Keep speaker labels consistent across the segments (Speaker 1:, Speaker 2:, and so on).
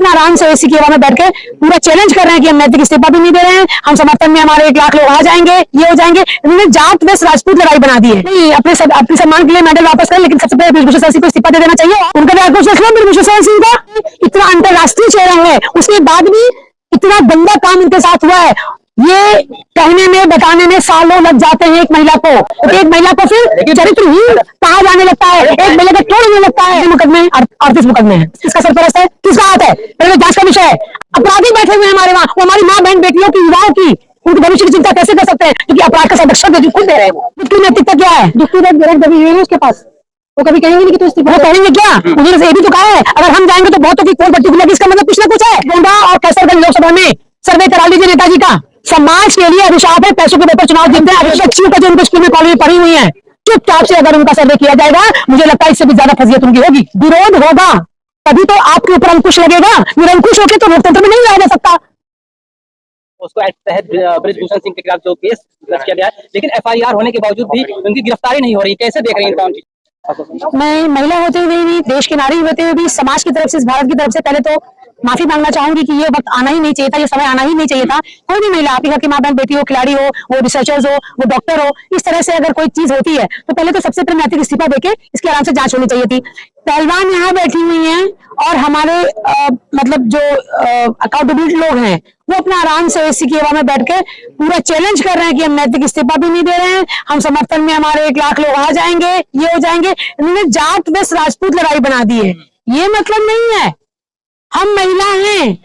Speaker 1: अपना आराम से एसी की हवा में बैठ के पूरा चैलेंज कर रहे हैं कि हम नैतिक इस्तीफा भी नहीं दे रहे हैं, हम समर्थन में हमारे 1 लाख लोग आ जाएंगे, ये हो जाएंगे। इन्होंने जात वेश राजपूत लड़ाई बना दी है। नहीं, अपने सम्मान के लिए मेडल वापस करें, लेकिन सबसे पहले बृजभूषण शरण सिंह को इस्तीफा दे देना चाहिए। उनका भी आक्रोश रख लो। बृजभूषण शरण सिंह का इतना अंतरराष्ट्रीय चेहरा है, उसके बाद भी इतना गंदा काम इनके साथ हुआ है। ये कहने में बताने में सालों लग जाते हैं एक महिला को फिर चरित्रहीन कहा जाने लगता है, एक महिला को तोड़ने लगता है। मुकदमे 38 मुकदमे हैं। किसका सरपरस्त है, किसका हाथ है, पहले जांच का विषय है। अपराधी बैठे हुए हैं हमारे वहां, वो हमारी माँ बहन बेटियों की, युवाओं की, उनके भविष्य की चिंता कैसे कर सकते हैं, क्योंकि अपराध का संरक्षण खुद दे रहे हैं। उसकी नैतिकता क्या है? दबी हुई है उसके पास। वो कभी कहेंगे नहीं कि तो इस्तीफा कहेंगे क्या? उन्होंने ये भी तो कहा है, अगर हम जाएंगे तो बहुतों की पोल पट्टी खुलेगी। इसका मतलब कुछ ना कुछ है। गोंडा और कैसरगंज लोकसभा में सर्वे करा लीजिए नेताजी का। समाज के लिए अभिशाप है, पैसों के ऊपर चुनाव जीतते हैं। बच्चियों का जो उनके स्कूल में कॉलेज में पढ़ी हुई है, चुपचाप से अगर उनका सर्वे किया जाएगा, मुझे लगता है इससे भी ज्यादा फजीयत उनकी होगी। विरोध होगा तभी तो आपके ऊपर अंकुश लगेगा। निरंकुश होकर तो लोकतंत्र में नहीं आया जा सकता।
Speaker 2: उसको तहत बृजभूषण सिंह के खिलाफ जो केस दर्ज किया गया है, लेकिन एफआईआर होने के बावजूद भी उनकी गिरफ्तारी नहीं हो रही। कैसे देख रही हैं?
Speaker 1: मैं महिला होते हुए भी, देश की नारी होते हुए भी, समाज की तरफ से, इस भारत की तरफ से पहले तो माफी मांगना चाहूंगी कि ये वक्त आना ही नहीं चाहिए था, ये समय आना ही नहीं चाहिए था। कोई भी महिला, आपके घर की माँ बहन बेटी हो, खिलाड़ी हो, वो रिसर्चर्स हो, वो डॉक्टर हो, इस तरह से अगर कोई चीज होती है तो पहले तो सबसे पहले नैतिक इस्तीफा देके इसकी आराम से जांच होनी चाहिए थी। पहलवान यहाँ बैठी हुई हैं और हमारे मतलब जो अकाउंटेबिलिटी लोग हैं, वो अपना आराम से एसी की हवा में बैठ के पूरा चैलेंज कर रहे हैं कि हम नैतिक इस्तीफा भी नहीं दे रहे हैं, हम समर्थन में हमारे 1 लाख लोग आ जाएंगे, ये हो जाएंगे। इन्होंने जात वेश राजपूत लड़ाई बना दी है। ये मतलब नहीं है। हम महिला हैं,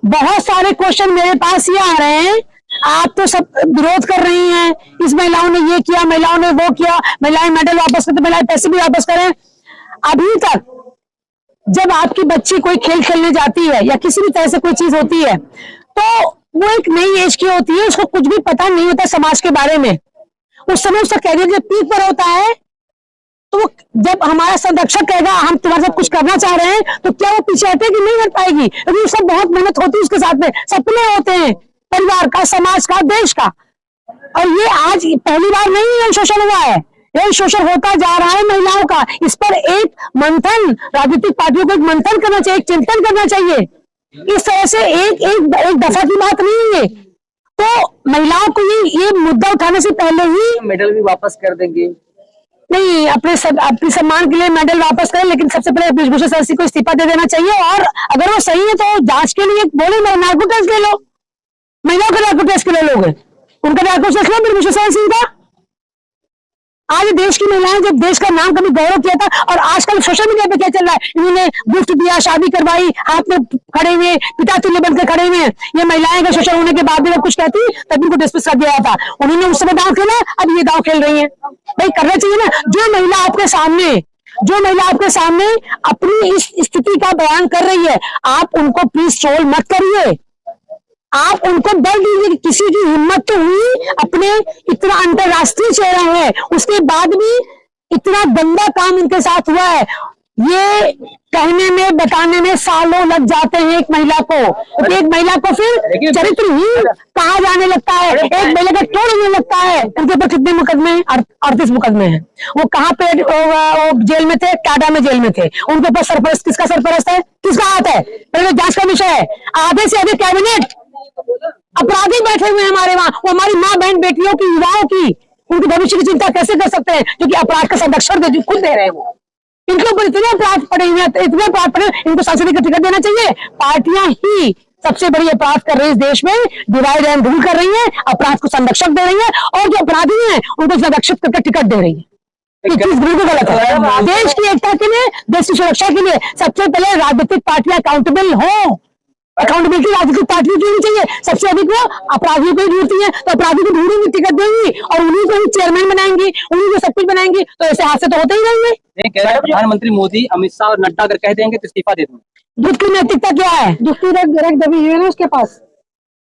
Speaker 1: बहुत सारे क्वेश्चन मेरे पास ये आ रहे हैं, आप तो सब विरोध कर रही हैं, इस महिलाओं ने ये किया, महिलाओं ने वो किया, महिलाएं मेडल वापस करते, महिलाएं पैसे भी वापस करें। अभी तक जब आपकी बच्ची कोई खेल खेलने जाती है या किसी भी तरह से कोई चीज होती है, तो वो एक नई एज की होती है, उसको कुछ भी पता नहीं होता समाज के बारे में। उस समय उसका कैरियर जब पीक पर होता है, तो वो जब हमारा संरक्षक कहेगा हम तुम्हारे साथ कुछ करना चाह रहे हैं, तो क्या वो पीछे हटेगी? नहीं हट पाएगी, क्योंकि सब बहुत मेहनत होती है उसके साथ में, सपने होते हैं परिवार का, समाज का, देश का। और ये आज पहली बार नहीं है शोषण हुआ है, ये शोषण होता जा रहा है महिलाओं का। इस पर एक मंथन, राजनीतिक पार्टियों को एक मंथन करना चाहिए, एक चिंतन करना चाहिए। इस तरह से एक दफा की बात नहीं है। तो महिलाओं को ये मुद्दा उठाने से पहले ही
Speaker 2: मेडल भी वापस कर देंगे।
Speaker 1: नहीं, अपने सम्मान के लिए मेडल वापस करें, लेकिन सबसे पहले बृजभूषण शरण सिंह को इस्तीफा दे देना चाहिए। और अगर वो सही है तो जांच के लिए बोले, नार्को टेस्ट ले लो, महिलाओं का नार्को टेस्ट के ले लोगे, उनका नार्को टेस्ट लो बृजभूषण शरण सिंह का। आज देश की महिलाएं, जब देश का नाम कभी गौरव किया था, और आजकल सोशल मीडिया पे क्या चल रहा है, इन्होंने गिफ्ट दिया, शादी करवाई, हाथ में खड़े हुए, पिता तुल्य बनकर खड़े हुए। ये महिलाएं का शोषण होने के बाद भी जब कुछ कहती तब इनको डिस्मिस कर दिया था। उन्होंने उस समय दांव खेला, अब ये दांव खेल रही है। भाई करना चाहिए ना। जो महिला आपके सामने अपनी इस स्थिति का बयान कर रही है, आप उनको प्लीज ट्रोल मत करिए, आप उनको बल दीजिए कि किसी की हिम्मत तो हुई। अपने इतना अंतरराष्ट्रीय चेहरा है, उसके बाद भी इतना गंदा काम इनके साथ हुआ है। ये कहने में बताने में सालों लग जाते हैं एक महिला को, एक महिला को फिर चरित्रहीन कहा जाने लगता है, एक महिला को तोड़ने लगता है। उनके ऊपर कितने मुकदमे? 38 मुकदमे हैं। वो कहाँ पे जेल में थे? टाडा में जेल में थे। उनके ऊपर सरपरस्त, किसका सरपरस्त है, किसका हाथ है, पहले जांच का विषय है। आधे से अधिक कैबिनेट अपराधी बैठे हुए हैं हमारे वहां, वो हमारी माँ बहन बेटियों की, युवाओं की, उनके भविष्य की चिंता कैसे कर सकते हैं, क्योंकि अपराध का संरक्षण खुद दे रहे हैं। वो इनके ऊपर इतने अपराध पड़े हुए हैं, इतने अपराध पड़े, इनको सांसद का टिकट देना चाहिए। पार्टियां ही सबसे बड़ी अपराध कर रही है इस देश में, डिवाइड एंड रूल कर रही है, अपराध को संरक्षक दे रही है, और जो अपराधी हैं उनको संरक्षित करके टिकट दे रही है। ये चीज बिल्कुल गलत है। देश की एकता के लिए, देश की सुरक्षा के लिए सबसे पहले राजनीतिक पार्टियां अकाउंटेबल हो। अकाउंटेबिलिटी राजनीतिक पार्टियों की होनी चाहिए। सबसे अधिक वो अपराधियों को ही ढूंढती है, तो अपराधी को ढूंढेंगी, टिकट देंगी, और उन्हीं को ही चेयरमैन बनाएंगी, उन्हीं को सब कुछ बनाएंगी। तो ऐसे हादसे तो होते ही रहेंगे।
Speaker 2: प्रधानमंत्री मोदी, अमित शाह और नड्डा अगर कह देंगे तो इस्तीफा दे दूंगा।
Speaker 1: दूध की नैतिकता क्या है? दूध की रग दबी हुई है ना उसके पास,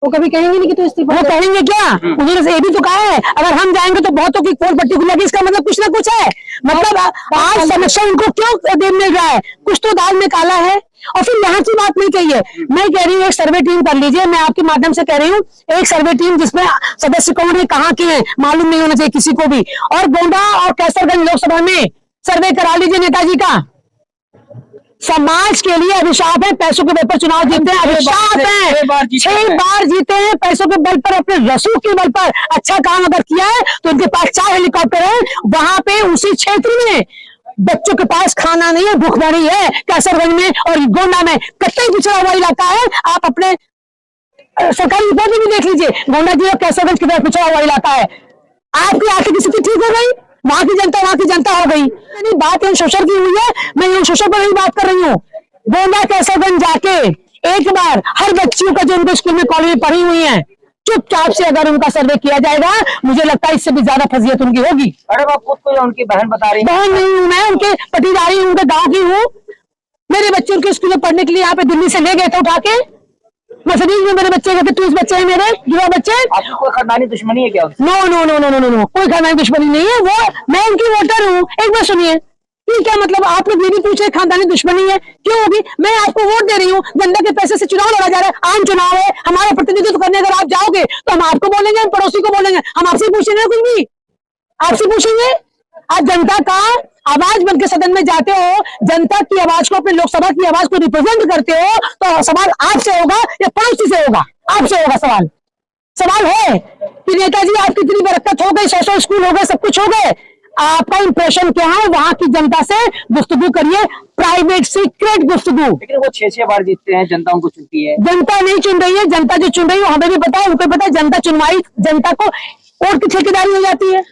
Speaker 1: वो कभी कहेंगे नहीं कि तो इस्तीफा। वो कहेंगे क्या? उन्होंने ये भी तो कहा है, अगर हम जाएंगे तो बहुतों की पोल पट्टी खुलेगी। इसका मतलब कुछ ना कुछ है। मतलब आज समस्या उनको क्यों दे मिल रहा है? कुछ तो दाल में काला है। और फिर यहाँ की बात नहीं कहिए, मैं कह रही हूँ एक सर्वे टीम कर लीजिए। मैं आपके माध्यम से कह रही हूँ, एक सर्वे टीम जिसमें सदस्य कौन है, कहाँ के हैं, मालूम नहीं होना चाहिए किसी को भी। और गोंडा और कैसरगंज लोकसभा में सर्वे करा लीजिए नेताजी का। समाज के लिए अभिशाप है, पैसों के बल पर चुनाव जीतते हैं, अभिशाप है। 6 बार जीते हैं पैसों के बल पर, अपने रसूख के बल पर। अच्छा काम अगर किया है तो उनके पास 4 हेलीकॉप्टर है, वहां पे उसी क्षेत्र में बच्चों के पास खाना नहीं है, भूखमरी है। कैसरगंज में और गोंडा में कतई पिछड़ा हुआ इलाका है। आप अपने सरकारी रिपोर्ट में भी देख लीजिए, गोंडा जिला कैसरगंज की तरफ पिछड़ा हुआ इलाका है। आपकी आर्थिक स्थिति ठीक हो गई, वहां की जनता हो गई। नहीं, बात यहाँ शोषण की हुई है, मैं यहाँ शोषण पर नहीं बात कर रही हूँ। गोंडा कैसरगंज जाके एक बार हर बच्चियों का जो उनके स्कूल में कॉलेज में पढ़ी हुई है, चुपचाप से अगर उनका सर्वे किया जाएगा, मुझे लगता है इससे भी ज्यादा फजीयत उनकी होगी।
Speaker 2: अरे आप खुद को या उनकी बहन बता रही हैं?
Speaker 1: बहन नहीं हूँ मैं, उनके पटीदारी हूँ, उनके गाँव की हूँ। मेरे बच्चे उनके स्कूल में पढ़ने के लिए यहाँ पे दिल्ली से ले गए थे उठा के। मर्सिडीज में मेरे बच्चे गए थे, 20 बच्चे हैं मेरे, युवा बच्चे।
Speaker 2: आपकी कोई खानदानी दुश्मनी है क्या?
Speaker 1: No no no no no no, कोई खानदानी दुश्मनी नहीं है। वो मैं उनकी वोटर हूँ। एक बार सुनिए, ये क्या मतलब? आप लोग ये भी पूछे खानदानी दुश्मनी है क्यों होगी? मैं आपको वोट दे रही हूँ, जनता के पैसे से चुनाव लड़ा जा रहा है, आम चुनाव है। हमारा प्रतिनिधित्व करने अगर आप जाओगे तो हम आपको बोलेंगे, हम पड़ोसी को बोलेंगे, हम आपसे पूछेंगे कुछ भी, आपसे पूछेंगे। आप जनता का आवाज बनकर सदन में जाते हो, जनता की आवाज को, अपने लोकसभा की आवाज को रिप्रेजेंट करते हो, तो सवाल आपसे होगा या पड़ोसी से होगा? आपसे होगा सवाल। सवाल है कि नेताजी आपकी इतनी बरकत हो गई, 100 स्कूल हो गए, सब कुछ हो गए, आपका इंप्रेशन क्या है? वहां की जनता से गुफ्तगू करिए, प्राइवेट सीक्रेट गुफ्तगू।
Speaker 2: लेकिन वो 6 बार जीतते हैं, जनता उनको चुनती है।
Speaker 1: जनता नहीं चुन रही है, जनता जो चुन रही है हमें भी पता है, उनको पता है। जनता चुनवाई, जनता को वोट की ठेकेदारी हो जाती है।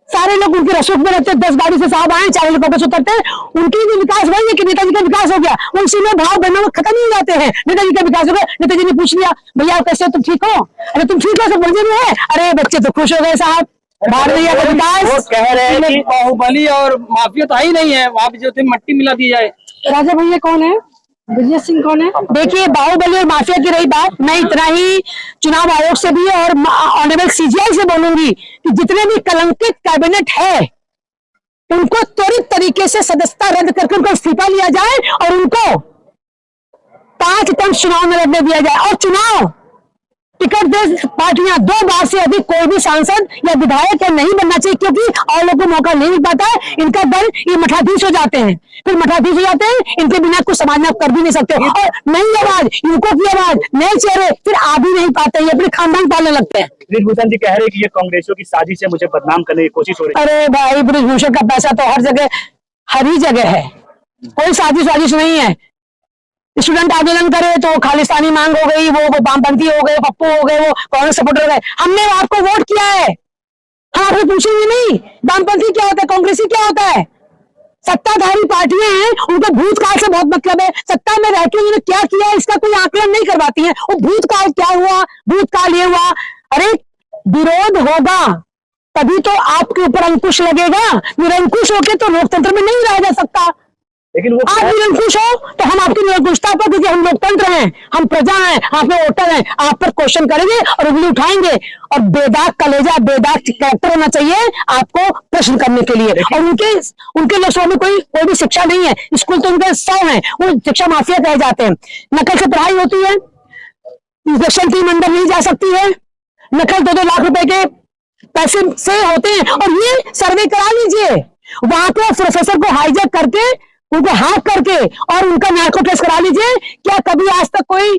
Speaker 1: सारे लोग उनके रसूख में रहते हैं, 10 गाड़ी से साहब आए, 4 हेलीकॉप्टर से उतरते हैं। उनकी भी विकास वही है कि नेताजी का विकास हो गया, उसी में भाव बनना खत्म हो जाते हैं। नेताजी का विकास हो गया, नेताजी ने पूछ लिया, भैया कैसे, तुम ठीक हो? अरे तुम ठीक हो, सब बोलते नहीं है। अरे बच्चे तो खुश हो गए साहब, भारत भैया का विकास।
Speaker 2: वो कह रहे हैं कि बाहुबली और माफिया तो ही नहीं है, वहाँ पे जो थे मट्टी मिला दी जाए।
Speaker 1: राजा भैया कौन है? विजय सिंह कौन है? देखिए, बाहुबली और माफिया की रही बात, मैं इतना ही चुनाव आयोग से भी और ऑनरेबल सीजीआई से बोलूंगी कि जितने भी कलंकित कैबिनेट है उनको त्वरित तरीके से सदस्यता रद्द करके उनको इस्तीफा लिया जाए और उनको 5 टर्म चुनाव में लड़ने दिया जाए। और चुनाव टिकट दे पार्टियां, 2 बार से अधिक कोई भी सांसद या विधायक या नहीं बनना चाहिए, क्योंकि और लोगों को मौका नहीं मिल पाता है। इनका दल ये मठाधीश हो जाते हैं, फिर मठाधीश हो जाते हैं, इनके बिना कुछ समाज में आप कर भी नहीं सकते। और नई आवाज, युवकों की आवाज, नए चेहरे फिर आ भी नहीं पाते, ये अपने खानदान पालने लगते हैं।
Speaker 3: ब्रिजभूषण जी कह रहे हैं कि ये कांग्रेसियों की साजिश है, मुझे बदनाम करने की कोशिश हो रही है।
Speaker 1: अरे भाई, ब्रिजभूषण का पैसा तो हर जगह, हर ही जगह है, कोई साजिश नहीं है। स्टूडेंट आंदोलन करे तो खालिस्तानी मांग हो गई, वो वामपंथी हो गए, पप्पू हो गए, वो कांग्रेस सपोर्टर हो गए। हमने आपको वोट किया है, हम आपसे पूछेंगे नहीं वामपंथी क्या होता है, कांग्रेसी क्या होता है। सत्ताधारी पार्टियां हैं, उनको भूतकाल से बहुत मतलब है। सत्ता में रहकर उन्होंने क्या किया इसका कोई आकलन नहीं करवाती है। वो भूतकाल क्या हुआ, भूतकाल ये हुआ। अरे विरोध होगा तभी तो आपके ऊपर अंकुश लगेगा, निरंकुश होके तो लोकतंत्र में नहीं रहा जा सकता।
Speaker 3: लेकिन वो
Speaker 1: आप निरंकुश हो तो हम आपकी निरंकुशता पर, क्योंकि हम लोकतंत्र हैं, हम प्रजा हैं, आप में वोटर हैं, आप पर क्वेश्चन करेंगे और उंगली उठाएंगे। और बेदाग कलेजा, बेदाग कैरेक्टर होना चाहिए आपको प्रश्न करने के लिए। और उनके लोगों में कोई भी शिक्षा नहीं है, स्कूल तो उनके 100 हैं, वो शिक्षा माफिया कहे जाते हैं। नकल से पढ़ाई होती है, इंस्पेक्शन टीम अंदर नहीं जा सकती है, नकल 2-2 लाख रुपए के पैसे से होते हैं। और ये सर्वे करा लीजिए, वहां के प्रोफेसर को हाईजैक करके, उनको हैक करके और उनका नार्को टेस्ट करा लीजिए। क्या कभी आज तक कोई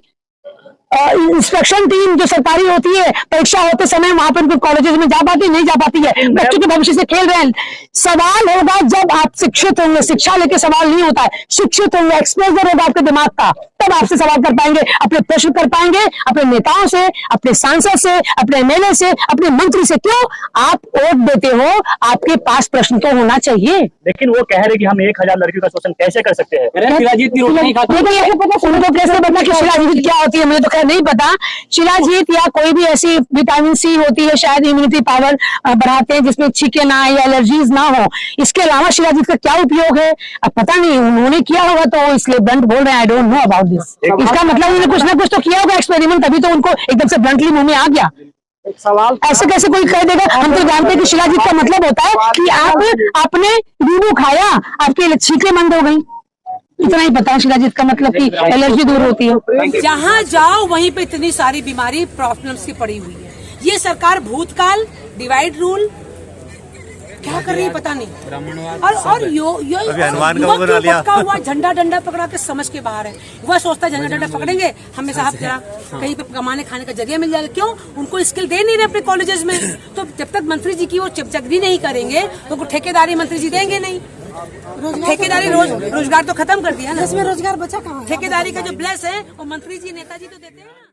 Speaker 1: इंस्पेक्शन टीम जो सरकारी होती है, परीक्षा होते समय वहां पर उनको कॉलेजेस में जा पाती, नहीं जा पाती है, बच्चों के भविष्य से खेल रहे हैं। सवाल होगा जब आप शिक्षित होंगे, शिक्षा लेके सवाल नहीं होता है, शिक्षित होंगे, एक्सपोजर होगा आपके दिमाग का, तब आपसे सवाल कर पाएंगे, अपने प्रश्न कर पाएंगे, अपने नेताओं से, अपने सांसद से, अपने एमएलए से, अपने मंत्री से। क्यों आप वोट देते हो? आपके पास प्रश्न तो होना चाहिए।
Speaker 3: लेकिन वो कह रहे कि हम 1000 लड़कियों का शोषण कैसे कर सकते हैं?
Speaker 2: शिलाजीत की रोटी नहीं खाते।
Speaker 1: उनको कैसे पता कि शिलाजीत क्या होती है? मुझे तो खैर नहीं पता। शिलाजीत या कोई भी ऐसी विटामिन सी होती है, शायद इम्यूनिटी पावर बढ़ाते हैं, जिसमें छींके ना आए या एलर्जीज ना हो। इसके अलावा शिलाजीत का क्या उपयोग है अब पता नहीं, उन्होंने किया होगा तो इसलिए ब्लंट बोल रहे हैं। I don't know about this. इसका मतलब उन्होंने कुछ ना कुछ तो किया होगा एक्सपेरिमेंट, तभी तो उनको एकदम से ब्लंटली मुंह में आ गया।
Speaker 2: एक सवाल,
Speaker 1: ऐसे कैसे कोई कह देगा? हम तो जानते हैं कि शिलाजीत का मतलब होता है कि आप आपने नींबू खाया, आपकी छींकें बंद हो गई, इतना ही पता है शिलाजीत का मतलब कि एलर्जी दूर होती है।
Speaker 4: जहाँ जाओ वहीं पे इतनी सारी बीमारी प्रॉब्लम्स की पड़ी हुई है। ये सरकार भूतकाल, डिवाइड रूल, क्या कर रही है पता नहीं। और
Speaker 5: अभी हनुमान का
Speaker 4: युवक
Speaker 5: वो बना लिया।
Speaker 4: भटका हुआ झंडा डंडा पकड़ा के समझ के बाहर है। वह सोचता है झंडा डंडा पकड़ेंगे हमें साहब जरा कहीं पे कमाने खाने का जगह मिल जाएगा। क्यों? उनको स्किल दे नहीं रहे अपने कॉलेजेस में। तो जब तक मंत्री जी की वो चकचगरी नहीं करेंगे तो ठेकेदारी मंत्री जी देंगे नहीं। ठेकेदारी रोजगार तो खत्म कर दिया ना। इसमें रोजगार बचा कहाँ? ठेकेदारी का जो ब्लेस है वो मंत्री जी नेताजी तो देते हैं ना।